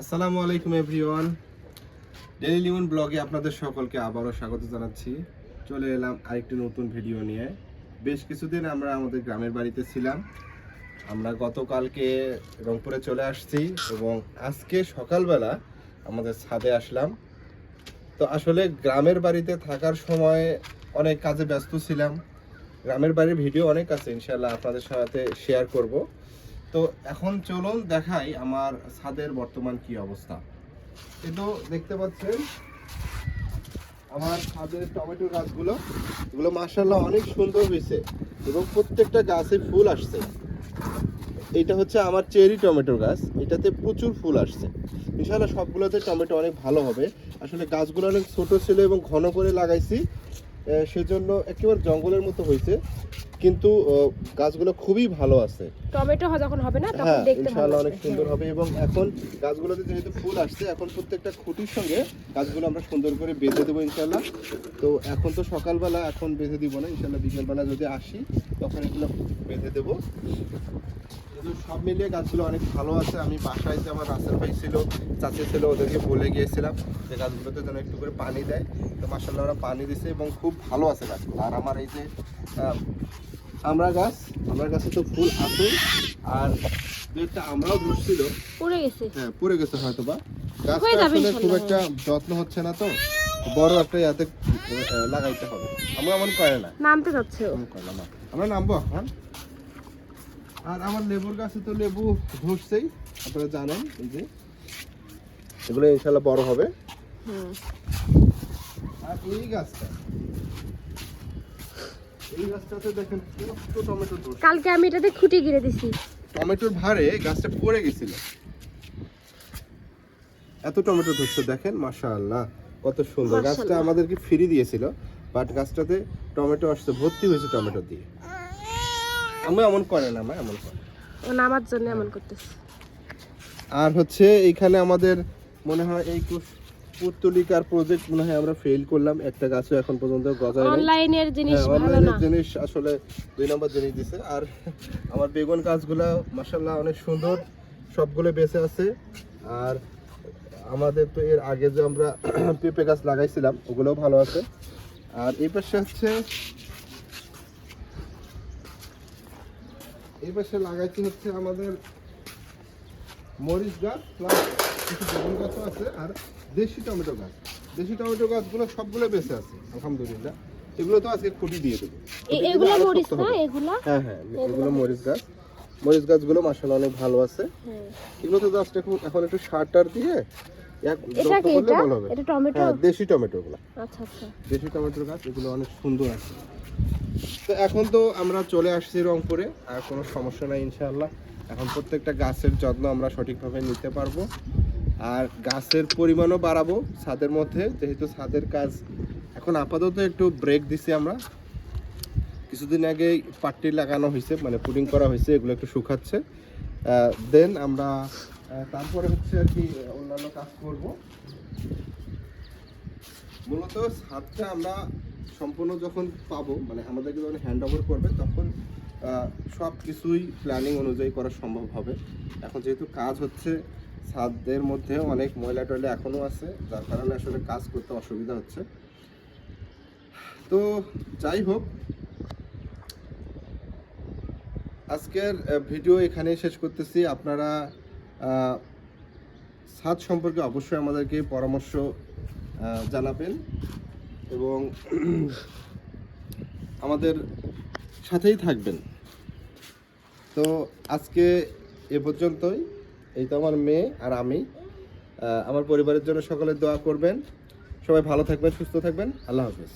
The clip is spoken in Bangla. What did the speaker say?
আসসালামু আলাইকুম এভরিওয়ান, ডেইলি লিমন ব্লগে আপনাদের সকলকে আবারও স্বাগত জানাচ্ছি। চলে এলাম আরেকটি নতুন ভিডিও নিয়ে। বেশ কিছুদিন আমরা আমাদের গ্রামের বাড়িতে ছিলাম। আমরা গতকালকে রংপুরে চলে আসছি এবং আজকে সকালবেলা আমাদের ছাদে আসলাম। তো আসলে গ্রামের বাড়িতে থাকার সময় অনেক কাজে ব্যস্ত ছিলাম। গ্রামের বাড়ির ভিডিও অনেক আছে, ইনশাল্লাহ আপনাদের সাথে শেয়ার করব। তো এখন চলুন দেখাই আমার ছাদের বর্তমান কি অবস্থা। কিন্তু দেখতে পাচ্ছেন আমার ছাদের টমেটো গাছগুলো, এগুলো মাশাআল্লাহ অনেক সুন্দর হয়েছে এবং প্রত্যেকটা গাছে ফুল আসছে। এটা হচ্ছে আমার চেরি টমেটো গাছ, এটাতে প্রচুর ফুল আসছে। ইনশাআল্লাহ সবগুলোতে টমেটো অনেক ভালো হবে। আসলে গাছগুলো অনেক ছোট ছিল এবং ঘন করে লাগাইছি, সেজন্য একেবারে জঙ্গলের মতো হয়েছে, কিন্তু গাছগুলো খুবই ভালো আছে। টমেটো যখন হবে না তখন হ্যাঁ, দেখতে ভালো ইনশাআল্লাহ অনেক লাগবে। সুন্দর হবে। এবং এখন গাছগুলোতে যেহেতু ফুল আসছে, এখন প্রত্যেকটা খুঁটির সঙ্গে গাছগুলো আমরা সুন্দর করে বেঁধে দেবো ইনশাআল্লাহ। তো এখন তো সকালবেলা, এখন বেঁধে দিব না, ইনশাআল্লাহ বিকেলবেলা যদি আসি তখন এগুলো বেঁধে দেবো। কিন্তু সব মিলিয়ে গাছগুলো অনেক ভালো আছে। আমি বাসায় যে আমার রাসেল ভাই ছিল, চাচি ছিল, ওদেরকে বলে গিয়েছিলাম যে গাছগুলোতে যেন একটু করে পানি দেয়। তো মাশাআল্লাহ ওরা পানি দিছে এবং খুব ভালো আছে গাছগুলো। আর আমার এই যে আমরা গাছে তো ফুল আছে, আর দু একটা আমরাও ধরছিল, পড়ে গেছে। হ্যাঁ পড়ে গেছে হয়তো বা। হয়ে গাছটা যাবে আসলে খুব ইনশাল্লাহ। একটা যত্ন হচ্ছে না, তো বড় একটা ইয়াতে লাগাইতে হবে। আমরা এমন করে না, নামতে যাচ্ছে ও। এমন করে না। আমরা নামবো এখন। আর আমার লেবুর গাছে তো লেবু ধরছেই, আপনারা জানেন। এই যে এগুলো ইনশাল্লাহ বড় হবে। হুম। আর এই গাছটাতে দেখেন কত টমেটো ধরছে। কালকে আমি এটাতে খুঁটি গিরে দিছি। টমেটোর ভারে গাছটা পড়ে গেছিল, এত টমেটো ধরছে দেখেন। মাশাআল্লাহ কত সুন্দর। গাছটা মাশাআল্লাহ। আমাদেরকে ফ্রি দিয়েছিল, বাট গাছটাতে টমেটো আসছে, ভর্তি হয়েছে টমেটো দিয়ে। আমি এমন করে না, এমন করে। ও নামার জন্য এমন করতেছে। আর হচ্ছে এইখানে আমাদের মনে হয় এই পুর্তলিকার প্রজেক্ট মনে হয় আমরা ফেল করলাম। একটা গাছও এখন পর্যন্ত গজায় নাই। অনলাইনের জিনিস ভালো না। অনলাইনের জিনিস আসলে 2 নম্বর জিনিস দিছে। আর আমার বেগুন গাছগুলো মাশাআল্লাহ অনেক সুন্দর, সবগুলো বেঁচে আছে। আর আমাদের তো এর আগে যে আমরা পেঁপে গাছ লাগাইছিলাম, ওগুলোও ভালো আছে। আর এই পাশে লাগাইছি হচ্ছে আমাদের মরিচ গাছ, প্লাস কিছু বেগুন গাছও আছে, আর দেশি টমেটো গাছ। দেশি টমেটো গাছগুলো সবগুলো বেঁচে আছে আলহামদুলিল্লাহ। এগুলো তো আজকে খুঁটি দিয়ে দেবো। এগুলা মরিচ না এগুলা? হ্যাঁ, এগুলো মরিচ গাছ। মরিচ গাছগুলো মাশাআল্লাহ অনেক ভালো আছে। হ্যাঁ। এগুলো তো জাস্ট এখন একটু সার দিয়ে এটা কি? করলে ভালো হবে। এটা টমেটো? হ্যাঁ, দেশি টমেটো গুলো। আচ্ছা আচ্ছা। দেশি টমেটোর গাছ, এগুলো অনেক সুন্দর আছে। তো এখন তো আমরা চলে আসছি রংপুরে, আর কোনো সমস্যা নাই ইনশাআল্লাহ। এখন প্রত্যেকটা গাছের যত্ন আমরা সঠিকভাবে নিতে পারবো। আর গাছের পরিমাণও বাড়াবো ছাদের মধ্যে, যেহেতু ছাদের কাজ এখন আপাতত একটু ব্রেক দিছি আমরা। কিছুদিন আগে পাট্টি লাগানো হয়েছে, মানে পুডিং করা হয়েছে, এগুলো একটু শুকাচ্ছে। দেন আমরা তারপরে হচ্ছে আর কি অন্যান্য কাজ করব। মূলত ছাদটা আমরা সম্পূর্ণ যখন পাবো, মানে আমাদেরকে যখন হ্যান্ড ওভার করবে, তখন সব কিছুই প্ল্যানিং অনুযায়ী করা সম্ভব হবে। এখন যেহেতু কাজ হচ্ছে, ছাদের মধ্যে অনেক ময়লা টয়লা এখনও আছে, যার কারণে আসলে কাজ করতে অসুবিধা হচ্ছে। তো যাই হোক, আজকের ভিডিও এখানেই শেষ করতেছি। আপনারা ছাদ সম্পর্কে অবশ্যই আমাদেরকে পরামর্শ জানাবেন এবং আমাদের সাথেই থাকবেন। তো আজকে এ পর্যন্তই। এই তো আমার মেয়ে আর আমি। আমার পরিবারের জন্য সকলে দোয়া করবেন। সবাই ভালো থাকবেন, সুস্থ থাকবেন। আল্লাহ হাফেজ।